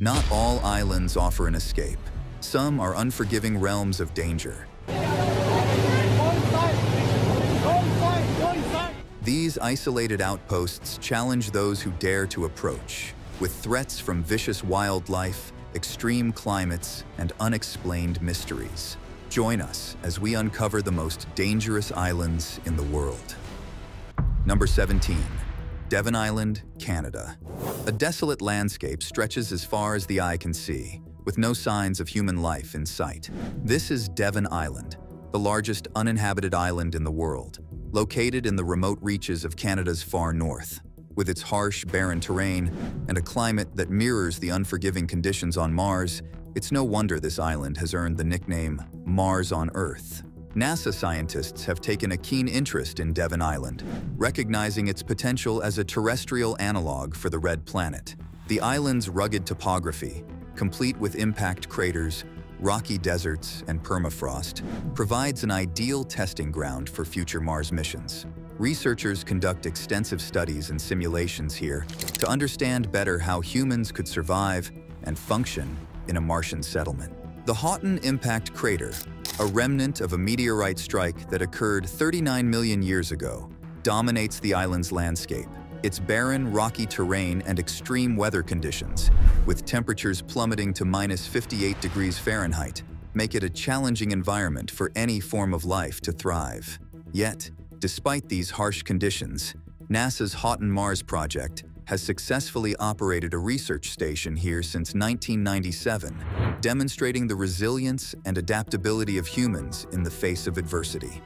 Not all islands offer an escape. Some are unforgiving realms of danger. These isolated outposts challenge those who dare to approach, with threats from vicious wildlife, extreme climates, and unexplained mysteries. Join us as we uncover the most dangerous islands in the world. Number 17. Devon Island, Canada. A desolate landscape stretches as far as the eye can see, with no signs of human life in sight. This is Devon Island, the largest uninhabited island in the world, located in the remote reaches of Canada's far north. With its harsh, barren terrain and a climate that mirrors the unforgiving conditions on Mars, it's no wonder this island has earned the nickname Mars on Earth. NASA scientists have taken a keen interest in Devon Island, recognizing its potential as a terrestrial analog for the red planet. The island's rugged topography, complete with impact craters, rocky deserts, and permafrost, provides an ideal testing ground for future Mars missions. Researchers conduct extensive studies and simulations here to understand better how humans could survive and function in a Martian settlement. The Houghton Impact Crater, a remnant of a meteorite strike that occurred 39 million years ago, dominates the island's landscape. Its barren, rocky terrain and extreme weather conditions, with temperatures plummeting to -58 degrees Fahrenheit, make it a challenging environment for any form of life to thrive. Yet, despite these harsh conditions, NASA's Houghton Mars project has successfully operated a research station here since 1997, demonstrating the resilience and adaptability of humans in the face of adversity.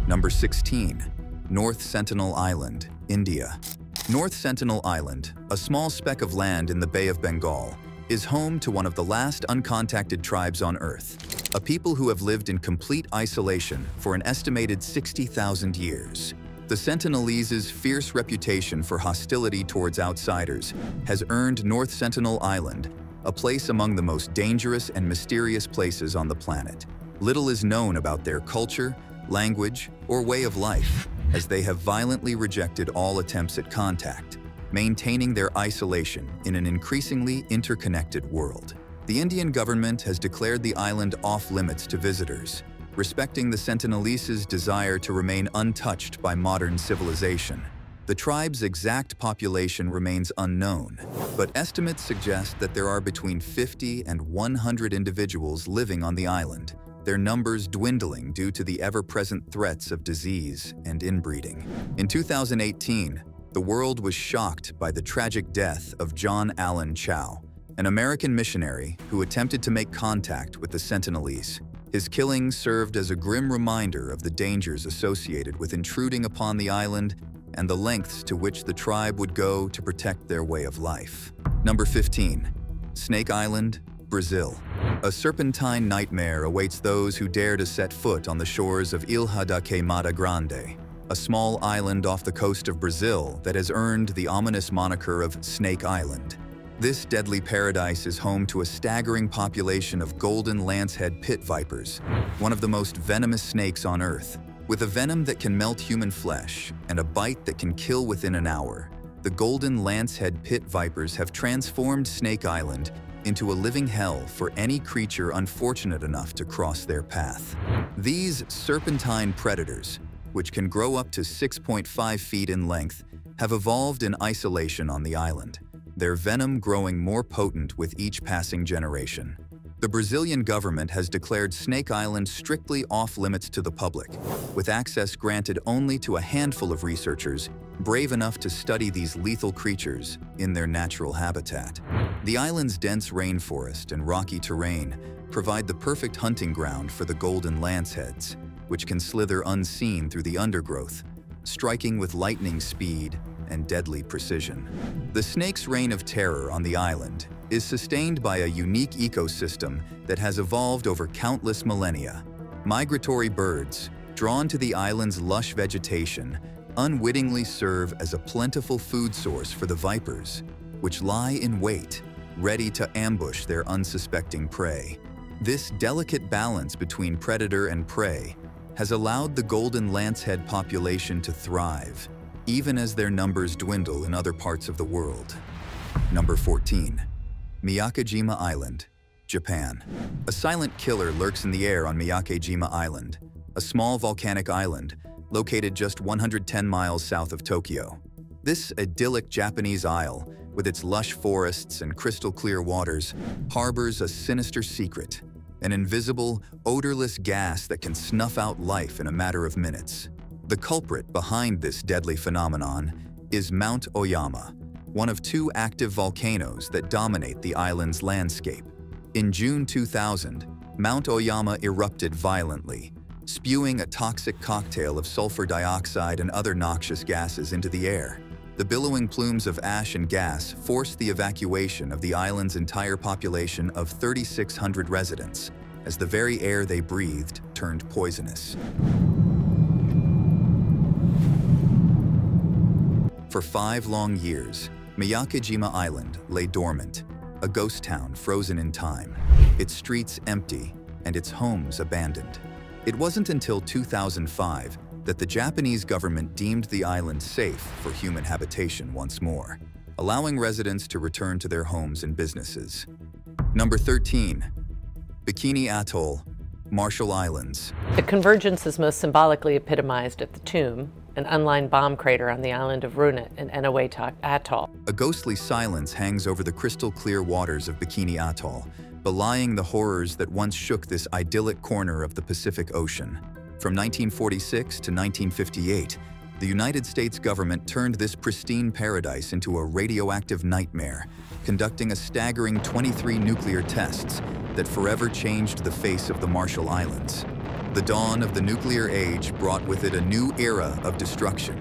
Number 16. North Sentinel Island, India. North Sentinel Island, a small speck of land in the Bay of Bengal, is home to one of the last uncontacted tribes on Earth, a people who have lived in complete isolation for an estimated 60,000 years. The Sentinelese's fierce reputation for hostility towards outsiders has earned North Sentinel Island a place among the most dangerous and mysterious places on the planet. Little is known about their culture, language, or way of life, as they have violently rejected all attempts at contact, maintaining their isolation in an increasingly interconnected world. The Indian government has declared the island off-limits to visitors, respecting the Sentinelese's desire to remain untouched by modern civilization. The tribe's exact population remains unknown, but estimates suggest that there are between 50 and 100 individuals living on the island, their numbers dwindling due to the ever-present threats of disease and inbreeding. In 2018, the world was shocked by the tragic death of John Allen Chow, an American missionary who attempted to make contact with the Sentinelese. His killing served as a grim reminder of the dangers associated with intruding upon the island and the lengths to which the tribe would go to protect their way of life. Number 15. Snake Island, Brazil. A serpentine nightmare awaits those who dare to set foot on the shores of Ilha da Queimada Grande, a small island off the coast of Brazil that has earned the ominous moniker of Snake Island. This deadly paradise is home to a staggering population of golden lancehead pit vipers, one of the most venomous snakes on Earth. With a venom that can melt human flesh and a bite that can kill within an hour, the golden lancehead pit vipers have transformed Snake Island into a living hell for any creature unfortunate enough to cross their path. These serpentine predators, which can grow up to 6.5 feet in length, have evolved in isolation on the island, their venom growing more potent with each passing generation. The Brazilian government has declared Snake Island strictly off-limits to the public, with access granted only to a handful of researchers brave enough to study these lethal creatures in their natural habitat. The island's dense rainforest and rocky terrain provide the perfect hunting ground for the golden lanceheads, which can slither unseen through the undergrowth, striking with lightning speed and deadly precision. The snake's reign of terror on the island is sustained by a unique ecosystem that has evolved over countless millennia. Migratory birds, drawn to the island's lush vegetation, unwittingly serve as a plentiful food source for the vipers, which lie in wait, ready to ambush their unsuspecting prey. This delicate balance between predator and prey has allowed the golden lancehead population to thrive, even as their numbers dwindle in other parts of the world. Number 14. Miyake-Jima Island, Japan. A silent killer lurks in the air on Miyake-Jima Island, a small volcanic island located just 110 miles south of Tokyo. This idyllic Japanese isle, with its lush forests and crystal-clear waters, harbors a sinister secret, an invisible, odorless gas that can snuff out life in a matter of minutes. The culprit behind this deadly phenomenon is Mount Oyama, one of two active volcanoes that dominate the island's landscape. In June 2000, Mount Oyama erupted violently, spewing a toxic cocktail of sulfur dioxide and other noxious gases into the air. The billowing plumes of ash and gas forced the evacuation of the island's entire population of 3,600 residents, as the very air they breathed turned poisonous. For 5 long years, Miyake-Jima Island lay dormant, a ghost town frozen in time, its streets empty and its homes abandoned. It wasn't until 2005 that the Japanese government deemed the island safe for human habitation once more, allowing residents to return to their homes and businesses. Number 13. Bikini Atoll, Marshall Islands. The convergence is most symbolically epitomized at the Tomb, an unlined bomb crater on the island of Runit in Eniwetok Atoll. A ghostly silence hangs over the crystal-clear waters of Bikini Atoll, belying the horrors that once shook this idyllic corner of the Pacific Ocean. From 1946 to 1958, the United States government turned this pristine paradise into a radioactive nightmare, conducting a staggering 23 nuclear tests that forever changed the face of the Marshall Islands. The dawn of the nuclear age brought with it a new era of destruction,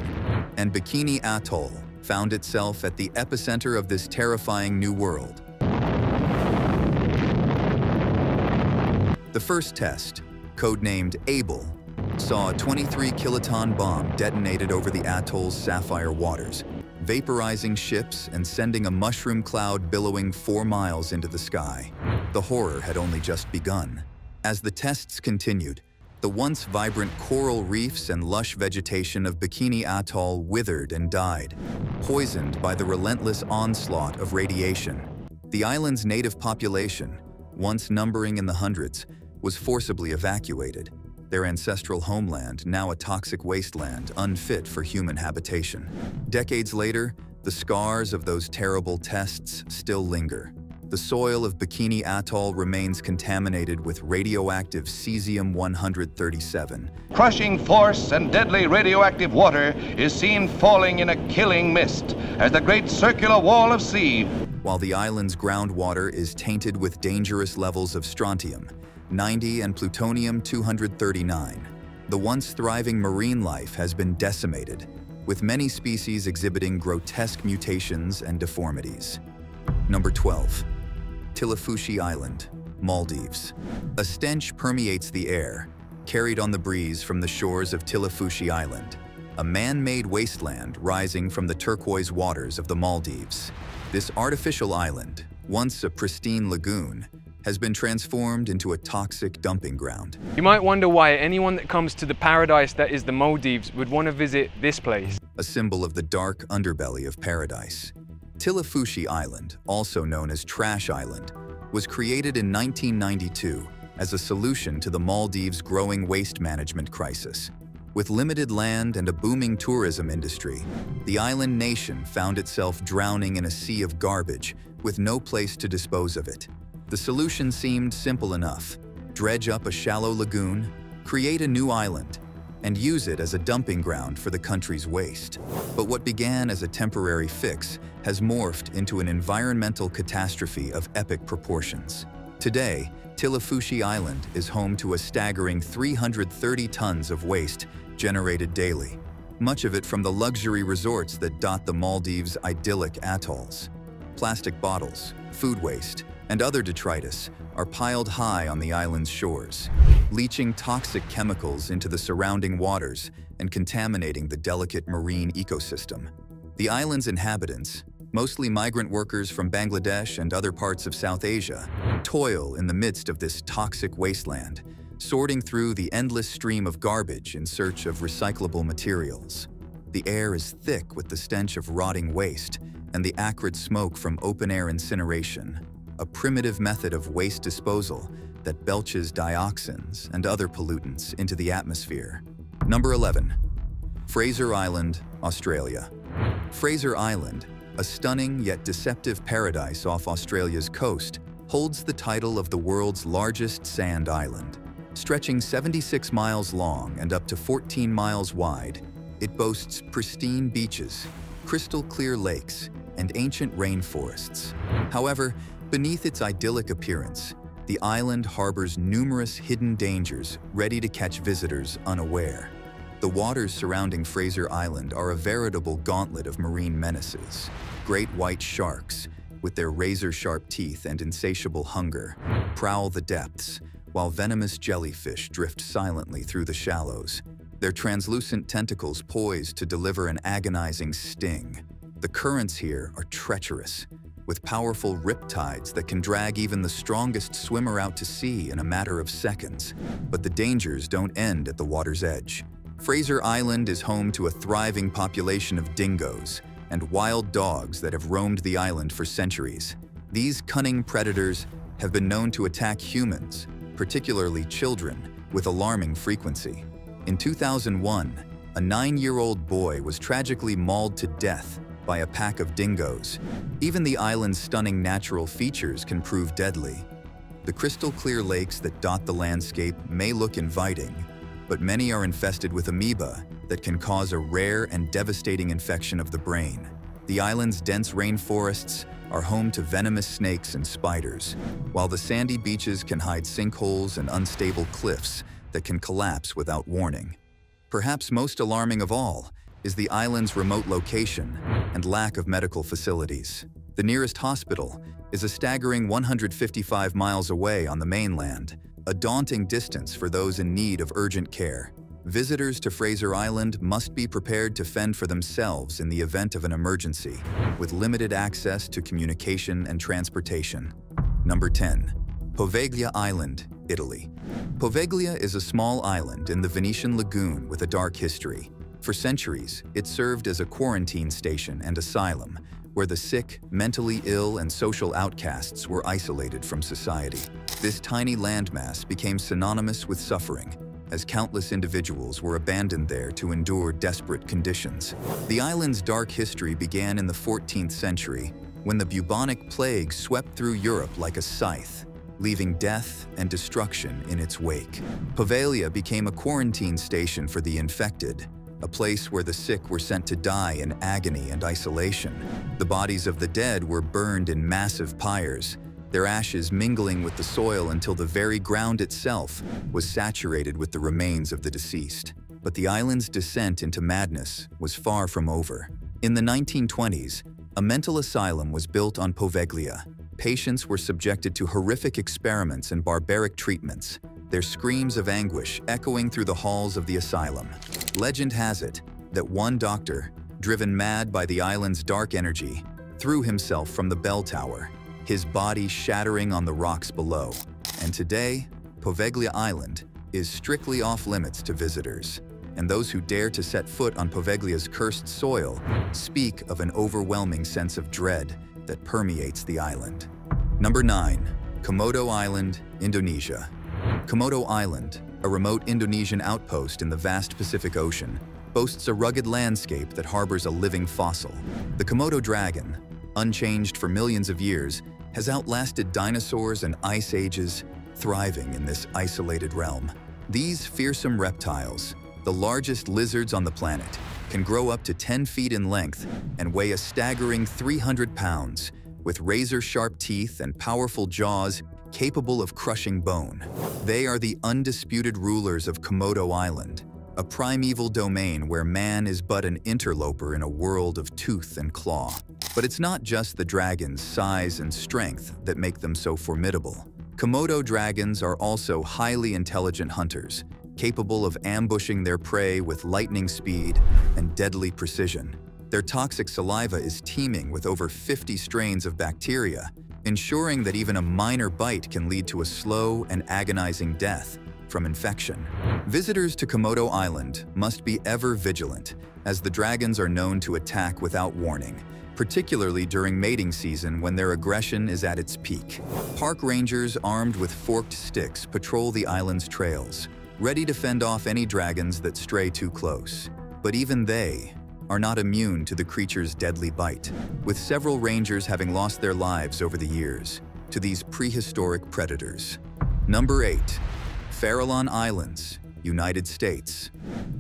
and Bikini Atoll found itself at the epicenter of this terrifying new world. The first test, codenamed Able, saw a 23-kiloton bomb detonated over the atoll's sapphire waters, vaporizing ships and sending a mushroom cloud billowing 4 miles into the sky. The horror had only just begun. As the tests continued, the once vibrant coral reefs and lush vegetation of Bikini Atoll withered and died, poisoned by the relentless onslaught of radiation. The island's native population, once numbering in the hundreds, was forcibly evacuated, their ancestral homeland now a toxic wasteland unfit for human habitation. Decades later, the scars of those terrible tests still linger. The soil of Bikini Atoll remains contaminated with radioactive cesium-137. Crushing force and deadly radioactive water is seen falling in a killing mist as the great circular wall of sea. While the island's groundwater is tainted with dangerous levels of strontium-90 and plutonium-239, the once thriving marine life has been decimated, with many species exhibiting grotesque mutations and deformities. Number 12. Tilafushi Island, Maldives. A stench permeates the air, carried on the breeze from the shores of Tilafushi Island, a man-made wasteland rising from the turquoise waters of the Maldives. This artificial island, once a pristine lagoon, has been transformed into a toxic dumping ground. You might wonder why anyone that comes to the paradise that is the Maldives would want to visit this place. A symbol of the dark underbelly of paradise. Tilafushi Island, also known as Trash Island, was created in 1992 as a solution to the Maldives' growing waste management crisis. With limited land and a booming tourism industry, the island nation found itself drowning in a sea of garbage with no place to dispose of it. The solution seemed simple enough: dredge up a shallow lagoon, create a new island, and use it as a dumping ground for the country's waste. But what began as a temporary fix has morphed into an environmental catastrophe of epic proportions. Today, Tilafushi Island is home to a staggering 330 tons of waste generated daily, much of it from the luxury resorts that dot the Maldives' idyllic atolls. Plastic bottles, food waste, and other detritus are piled high on the island's shores, leaching toxic chemicals into the surrounding waters and contaminating the delicate marine ecosystem. The island's inhabitants, mostly migrant workers from Bangladesh and other parts of South Asia, toil in the midst of this toxic wasteland, sorting through the endless stream of garbage in search of recyclable materials. The air is thick with the stench of rotting waste and the acrid smoke from open-air incineration. a primitive method of waste disposal that belches dioxins and other pollutants into the atmosphere. Number 11. Fraser Island, Australia. Fraser Island, a stunning yet deceptive paradise off Australia's coast, holds the title of the world's largest sand island. Stretching 76 miles long and up to 14 miles wide, it boasts pristine beaches, crystal clear lakes, and ancient rainforests. However, beneath its idyllic appearance, the island harbors numerous hidden dangers ready to catch visitors unaware. The waters surrounding Fraser Island are a veritable gauntlet of marine menaces. Great white sharks, with their razor-sharp teeth and insatiable hunger, prowl the depths, while venomous jellyfish drift silently through the shallows, their translucent tentacles poised to deliver an agonizing sting. The currents here are treacherous, with powerful riptides that can drag even the strongest swimmer out to sea in a matter of seconds. But the dangers don't end at the water's edge. Fraser Island is home to a thriving population of dingoes and wild dogs that have roamed the island for centuries. These cunning predators have been known to attack humans, particularly children, with alarming frequency. In 2001, a 9-year-old boy was tragically mauled to death by a pack of dingoes. Even the island's stunning natural features can prove deadly. The crystal-clear lakes that dot the landscape may look inviting, but many are infested with amoeba that can cause a rare and devastating infection of the brain. The island's dense rainforests are home to venomous snakes and spiders, while the sandy beaches can hide sinkholes and unstable cliffs that can collapse without warning. Perhaps most alarming of all is the island's remote location and lack of medical facilities. The nearest hospital is a staggering 155 miles away on the mainland, a daunting distance for those in need of urgent care. Visitors to Fraser Island must be prepared to fend for themselves in the event of an emergency, with limited access to communication and transportation. Number 10. Poveglia Island, Italy. Poveglia is a small island in the Venetian lagoon with a dark history. For centuries, it served as a quarantine station and asylum, where the sick, mentally ill, and social outcasts were isolated from society. This tiny landmass became synonymous with suffering, as countless individuals were abandoned there to endure desperate conditions. The island's dark history began in the 14th century, when the bubonic plague swept through Europe like a scythe, leaving death and destruction in its wake. Poveglia became a quarantine station for the infected, a place where the sick were sent to die in agony and isolation. The bodies of the dead were burned in massive pyres, their ashes mingling with the soil until the very ground itself was saturated with the remains of the deceased. But the island's descent into madness was far from over. In the 1920s, a mental asylum was built on Poveglia. Patients were subjected to horrific experiments and barbaric treatments, their screams of anguish echoing through the halls of the asylum. Legend has it that one doctor, driven mad by the island's dark energy, threw himself from the bell tower, his body shattering on the rocks below. And today, Poveglia Island is strictly off-limits to visitors, and those who dare to set foot on Poveglia's cursed soil speak of an overwhelming sense of dread that permeates the island. Number 9. Komodo Island, Indonesia. Komodo Island, a remote Indonesian outpost in the vast Pacific Ocean, boasts a rugged landscape that harbors a living fossil. The Komodo dragon, unchanged for millions of years, has outlasted dinosaurs and ice ages, thriving in this isolated realm. These fearsome reptiles, the largest lizards on the planet, can grow up to 10 feet in length and weigh a staggering 300 pounds, with razor-sharp teeth and powerful jaws capable of crushing bone. They are the undisputed rulers of Komodo Island, a primeval domain where man is but an interloper in a world of tooth and claw. But it's not just the dragon's size and strength that make them so formidable. Komodo dragons are also highly intelligent hunters, capable of ambushing their prey with lightning speed and deadly precision. Their toxic saliva is teeming with over 50 strains of bacteria, ensuring that even a minor bite can lead to a slow and agonizing death from infection. Visitors to Komodo Island must be ever vigilant, as the dragons are known to attack without warning, particularly during mating season when their aggression is at its peak. Park rangers armed with forked sticks patrol the island's trails, ready to fend off any dragons that stray too close. But even they are not immune to the creature's deadly bite, with several rangers having lost their lives over the years to these prehistoric predators. Number 8. Farallon Islands, United States.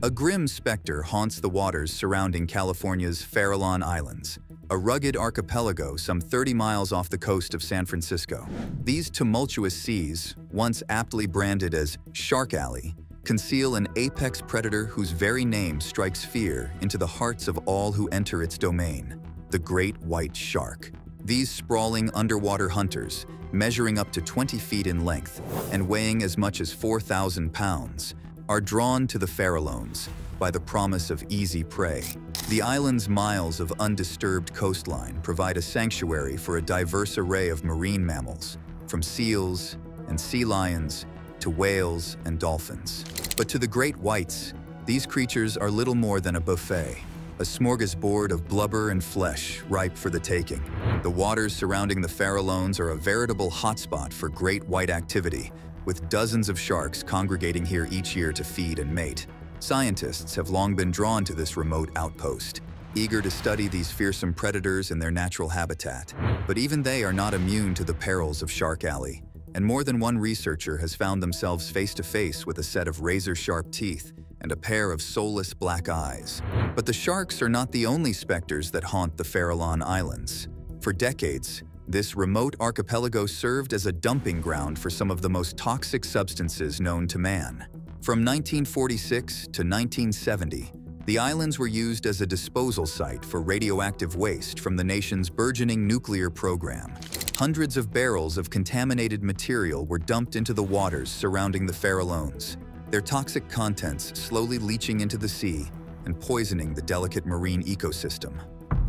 A grim specter haunts the waters surrounding California's Farallon Islands, a rugged archipelago some 30 miles off the coast of San Francisco. These tumultuous seas, once aptly branded as Shark Alley, conceal an apex predator whose very name strikes fear into the hearts of all who enter its domain, the great white shark. These sprawling underwater hunters, measuring up to 20 feet in length and weighing as much as 4,000 pounds, are drawn to the Farallones by the promise of easy prey. The island's miles of undisturbed coastline provide a sanctuary for a diverse array of marine mammals, from seals and sea lions to whales and dolphins. But to the great whites, these creatures are little more than a buffet, a smorgasbord of blubber and flesh ripe for the taking. The waters surrounding the Farallones are a veritable hotspot for great white activity, with dozens of sharks congregating here each year to feed and mate. Scientists have long been drawn to this remote outpost, eager to study these fearsome predators in their natural habitat. But even they are not immune to the perils of Shark Alley, and more than one researcher has found themselves face to face with a set of razor-sharp teeth and a pair of soulless black eyes. But the sharks are not the only specters that haunt the Farallon Islands. For decades, this remote archipelago served as a dumping ground for some of the most toxic substances known to man. From 1946 to 1970, the islands were used as a disposal site for radioactive waste from the nation's burgeoning nuclear program. Hundreds of barrels of contaminated material were dumped into the waters surrounding the Farallones, their toxic contents slowly leaching into the sea and poisoning the delicate marine ecosystem.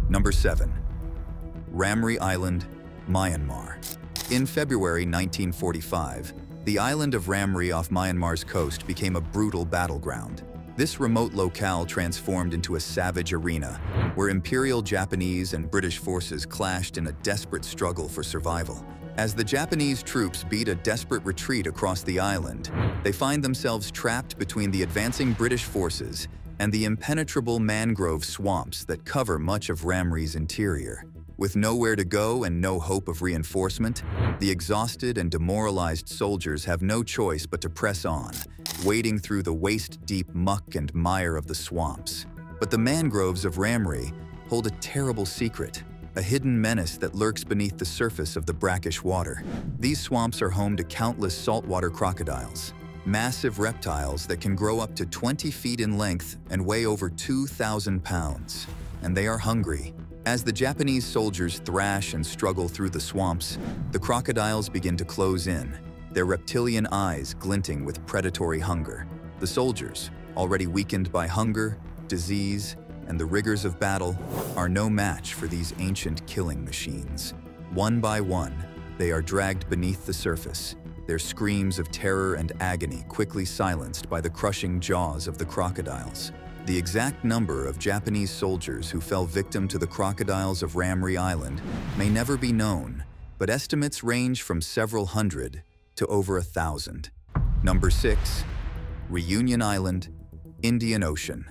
Number 7. Ramri Island, Myanmar. In February 1945, the island of Ramri off Myanmar's coast became a brutal battleground. This remote locale transformed into a savage arena, where Imperial Japanese and British forces clashed in a desperate struggle for survival. As the Japanese troops beat a desperate retreat across the island, they find themselves trapped between the advancing British forces and the impenetrable mangrove swamps that cover much of Ramri's interior. With nowhere to go and no hope of reinforcement, the exhausted and demoralized soldiers have no choice but to press on, wading through the waist-deep muck and mire of the swamps. But the mangroves of Ramri hold a terrible secret, a hidden menace that lurks beneath the surface of the brackish water. These swamps are home to countless saltwater crocodiles, massive reptiles that can grow up to 20 feet in length and weigh over 2,000 pounds. And they are hungry. As the Japanese soldiers thrash and struggle through the swamps, the crocodiles begin to close in, their reptilian eyes glinting with predatory hunger. The soldiers, already weakened by hunger, disease, and the rigors of battle, are no match for these ancient killing machines. One by one, they are dragged beneath the surface, their screams of terror and agony quickly silenced by the crushing jaws of the crocodiles. The exact number of Japanese soldiers who fell victim to the crocodiles of Ramri Island may never be known, but estimates range from several hundred to over 1,000. Number 6. Reunion Island, Indian Ocean.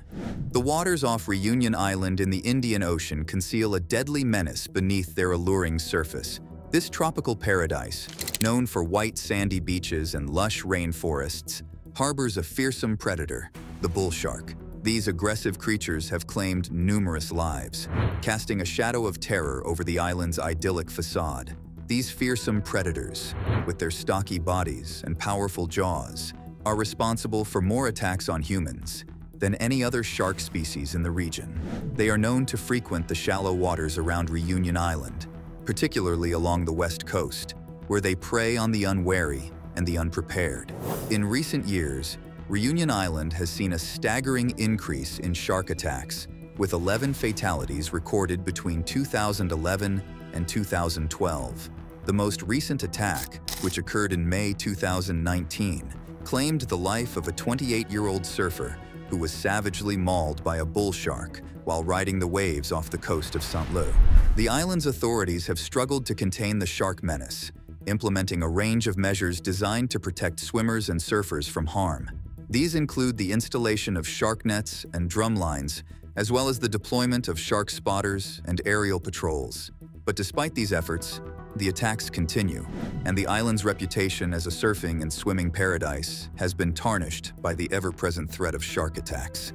The waters off Reunion Island in the Indian Ocean conceal a deadly menace beneath their alluring surface. This tropical paradise, known for white sandy beaches and lush rainforests, harbors a fearsome predator, the bull shark. These aggressive creatures have claimed numerous lives, casting a shadow of terror over the island's idyllic facade. These fearsome predators, with their stocky bodies and powerful jaws, are responsible for more attacks on humans than any other shark species in the region. They are known to frequent the shallow waters around Reunion Island, particularly along the west coast, where they prey on the unwary and the unprepared. In recent years, Reunion Island has seen a staggering increase in shark attacks, with 11 fatalities recorded between 2011 and 2012. The most recent attack, which occurred in May 2019, claimed the life of a 28-year-old surfer who was savagely mauled by a bull shark while riding the waves off the coast of St. Lô. The island's authorities have struggled to contain the shark menace, implementing a range of measures designed to protect swimmers and surfers from harm. These include the installation of shark nets and drum lines, as well as the deployment of shark spotters and aerial patrols. But despite these efforts, the attacks continue, and the island's reputation as a surfing and swimming paradise has been tarnished by the ever-present threat of shark attacks.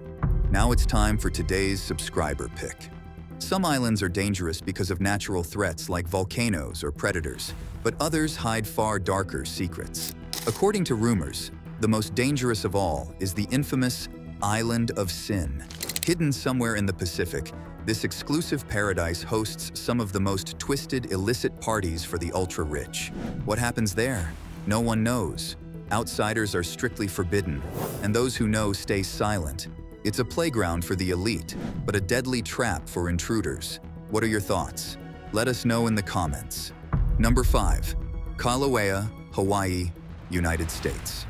Now it's time for today's subscriber pick. Some islands are dangerous because of natural threats like volcanoes or predators, but others hide far darker secrets. According to rumors, the most dangerous of all is the infamous Island of Sin. Hidden somewhere in the Pacific, this exclusive paradise hosts some of the most twisted, illicit parties for the ultra-rich. What happens there? No one knows. Outsiders are strictly forbidden, and those who know stay silent. It's a playground for the elite, but a deadly trap for intruders. What are your thoughts? Let us know in the comments. Number 5. Kilauea, Hawaii, United States.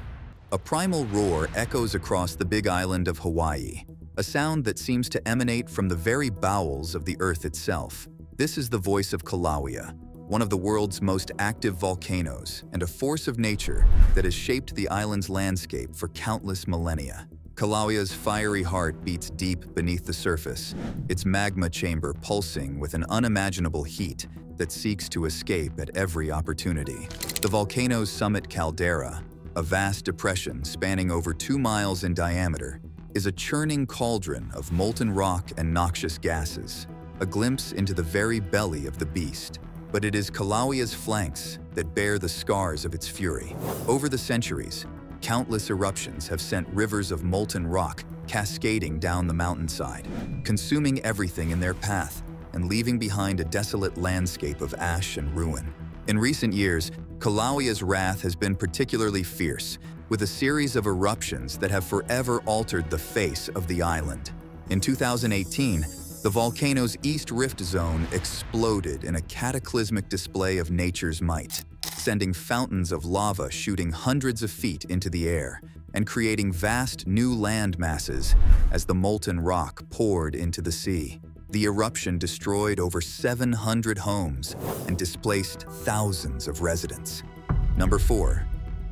A primal roar echoes across the big island of Hawaii, a sound that seems to emanate from the very bowels of the earth itself. This is the voice of Kilauea, one of the world's most active volcanoes and a force of nature that has shaped the island's landscape for countless millennia. Kilauea's fiery heart beats deep beneath the surface, its magma chamber pulsing with an unimaginable heat that seeks to escape at every opportunity. The volcano's summit caldera, a vast depression spanning over 2 miles in diameter, is a churning cauldron of molten rock and noxious gases, a glimpse into the very belly of the beast. But it is Kilauea's flanks that bear the scars of its fury. Over the centuries, countless eruptions have sent rivers of molten rock cascading down the mountainside, consuming everything in their path and leaving behind a desolate landscape of ash and ruin. In recent years, Kilauea's wrath has been particularly fierce, with a series of eruptions that have forever altered the face of the island. In 2018, the volcano's East Rift Zone exploded in a cataclysmic display of nature's might, sending fountains of lava shooting hundreds of feet into the air and creating vast new land masses as the molten rock poured into the sea. The eruption destroyed over 700 homes and displaced thousands of residents. Number 4.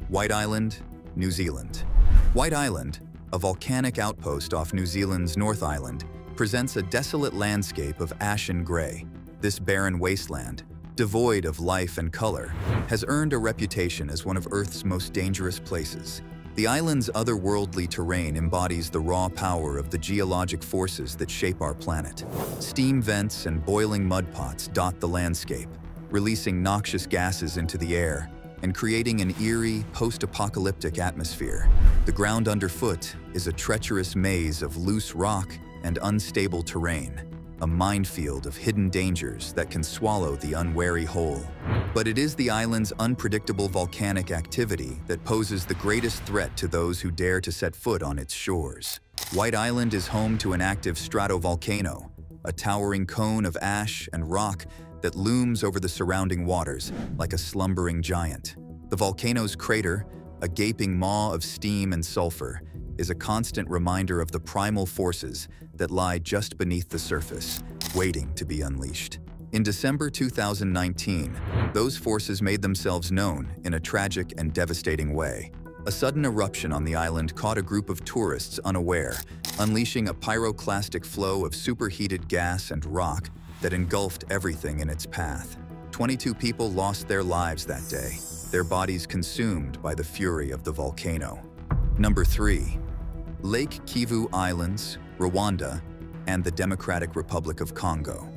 White Island, New Zealand. White Island, a volcanic outpost off New Zealand's North Island, presents a desolate landscape of ashen gray. This barren wasteland, devoid of life and color, has earned a reputation as one of Earth's most dangerous places. The island's otherworldly terrain embodies the raw power of the geologic forces that shape our planet. Steam vents and boiling mud pots dot the landscape, releasing noxious gases into the air and creating an eerie, post-apocalyptic atmosphere. The ground underfoot is a treacherous maze of loose rock and unstable terrain, a minefield of hidden dangers that can swallow the unwary whole. But it is the island's unpredictable volcanic activity that poses the greatest threat to those who dare to set foot on its shores. White Island is home to an active stratovolcano, a towering cone of ash and rock that looms over the surrounding waters like a slumbering giant. The volcano's crater, a gaping maw of steam and sulfur, is a constant reminder of the primal forces that lie just beneath the surface, waiting to be unleashed. In December 2019, those forces made themselves known in a tragic and devastating way. A sudden eruption on the island caught a group of tourists unaware, unleashing a pyroclastic flow of superheated gas and rock that engulfed everything in its path. 22 people lost their lives that day, their bodies consumed by the fury of the volcano. Number 3. Lake Kivu Islands, Rwanda, and the Democratic Republic of Congo.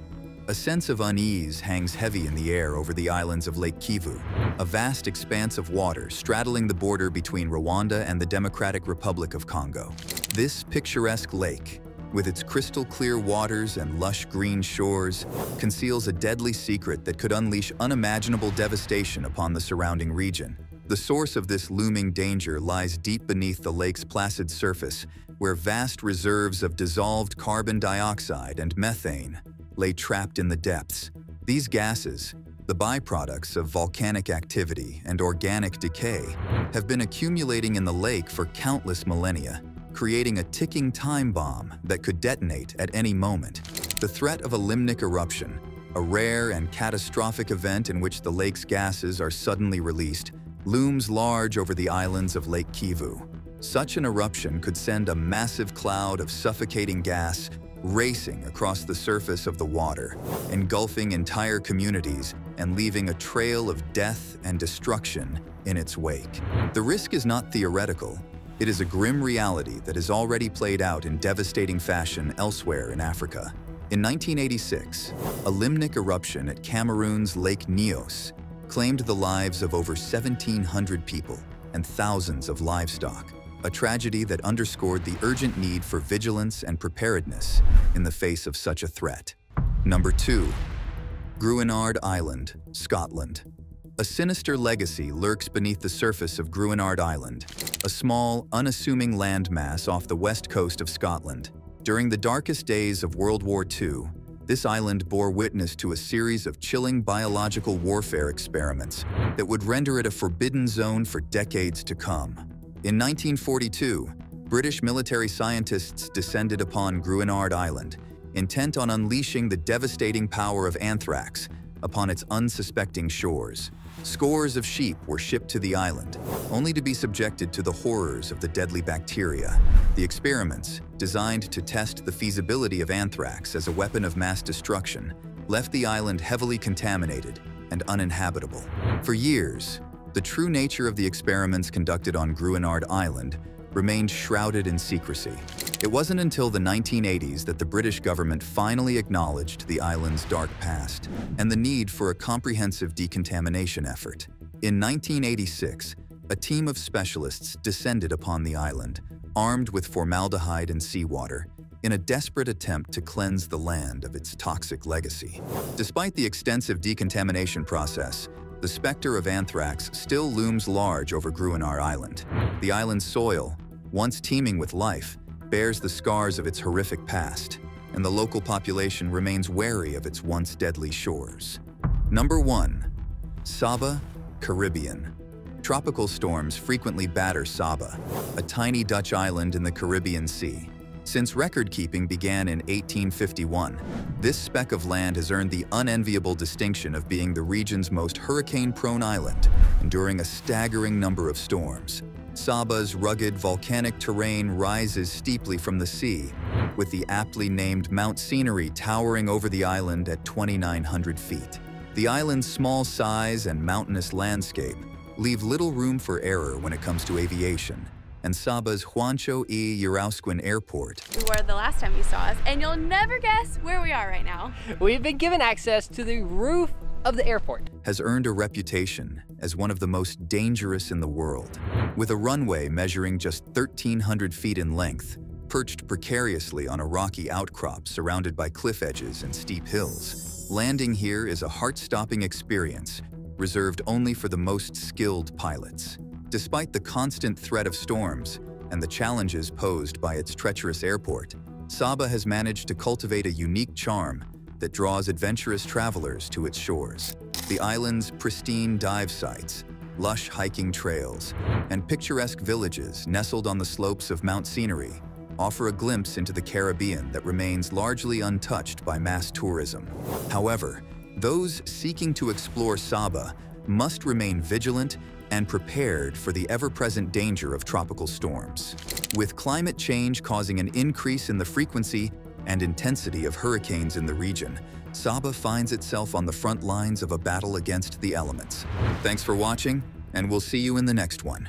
A sense of unease hangs heavy in the air over the islands of Lake Kivu, a vast expanse of water straddling the border between Rwanda and the Democratic Republic of Congo. This picturesque lake, with its crystal-clear waters and lush green shores, conceals a deadly secret that could unleash unimaginable devastation upon the surrounding region. The source of this looming danger lies deep beneath the lake's placid surface, where vast reserves of dissolved carbon dioxide and methane lay trapped in the depths. These gases, the byproducts of volcanic activity and organic decay, have been accumulating in the lake for countless millennia, creating a ticking time bomb that could detonate at any moment. The threat of a limnic eruption, a rare and catastrophic event in which the lake's gases are suddenly released, looms large over the islands of Lake Kivu. Such an eruption could send a massive cloud of suffocating gas racing across the surface of the water, engulfing entire communities and leaving a trail of death and destruction in its wake. The risk is not theoretical. It is a grim reality that has already played out in devastating fashion elsewhere in Africa. In 1986, a limnic eruption at Cameroon's Lake Nyos claimed the lives of over 1,700 people and thousands of livestock, a tragedy that underscored the urgent need for vigilance and preparedness in the face of such a threat. Number 2. Gruinard Island, Scotland. A sinister legacy lurks beneath the surface of Gruinard Island, a small, unassuming landmass off the west coast of Scotland. During the darkest days of World War II, this island bore witness to a series of chilling biological warfare experiments that would render it a forbidden zone for decades to come. In 1942, British military scientists descended upon Gruinard Island, intent on unleashing the devastating power of anthrax upon its unsuspecting shores. Scores of sheep were shipped to the island, only to be subjected to the horrors of the deadly bacteria. The experiments, designed to test the feasibility of anthrax as a weapon of mass destruction, left the island heavily contaminated and uninhabitable. For years, the true nature of the experiments conducted on Gruinard Island remained shrouded in secrecy. It wasn't until the 1980s that the British government finally acknowledged the island's dark past and the need for a comprehensive decontamination effort. In 1986, a team of specialists descended upon the island, armed with formaldehyde and seawater, in a desperate attempt to cleanse the land of its toxic legacy. Despite the extensive decontamination process, the specter of anthrax still looms large over Gruinard Island. The island's soil, once teeming with life, bears the scars of its horrific past, and the local population remains wary of its once deadly shores. Number 1. Saba, Caribbean. Tropical storms frequently batter Saba, a tiny Dutch island in the Caribbean Sea. Since record-keeping began in 1851, this speck of land has earned the unenviable distinction of being the region's most hurricane-prone island, enduring a staggering number of storms. Saba's rugged volcanic terrain rises steeply from the sea, with the aptly named Mount Scenery towering over the island at 2,900 feet. The island's small size and mountainous landscape leave little room for error when it comes to aviation, and Saba's Juancho E. Urausquin Airport. We were the last time you saw us, and you'll never guess where we are right now. We've been given access to the roof of the airport. Has earned a reputation as one of the most dangerous in the world. With a runway measuring just 1,300 feet in length, perched precariously on a rocky outcrop surrounded by cliff edges and steep hills, landing here is a heart-stopping experience reserved only for the most skilled pilots. Despite the constant threat of storms and the challenges posed by its treacherous airport, Saba has managed to cultivate a unique charm that draws adventurous travelers to its shores. The island's pristine dive sites, lush hiking trails, and picturesque villages nestled on the slopes of Mount Scenery offer a glimpse into the Caribbean that remains largely untouched by mass tourism. However, those seeking to explore Saba must remain vigilant and prepared for the ever-present danger of tropical storms. With climate change causing an increase in the frequency and intensity of hurricanes in the region, Saba finds itself on the front lines of a battle against the elements. Thanks for watching, and we'll see you in the next one.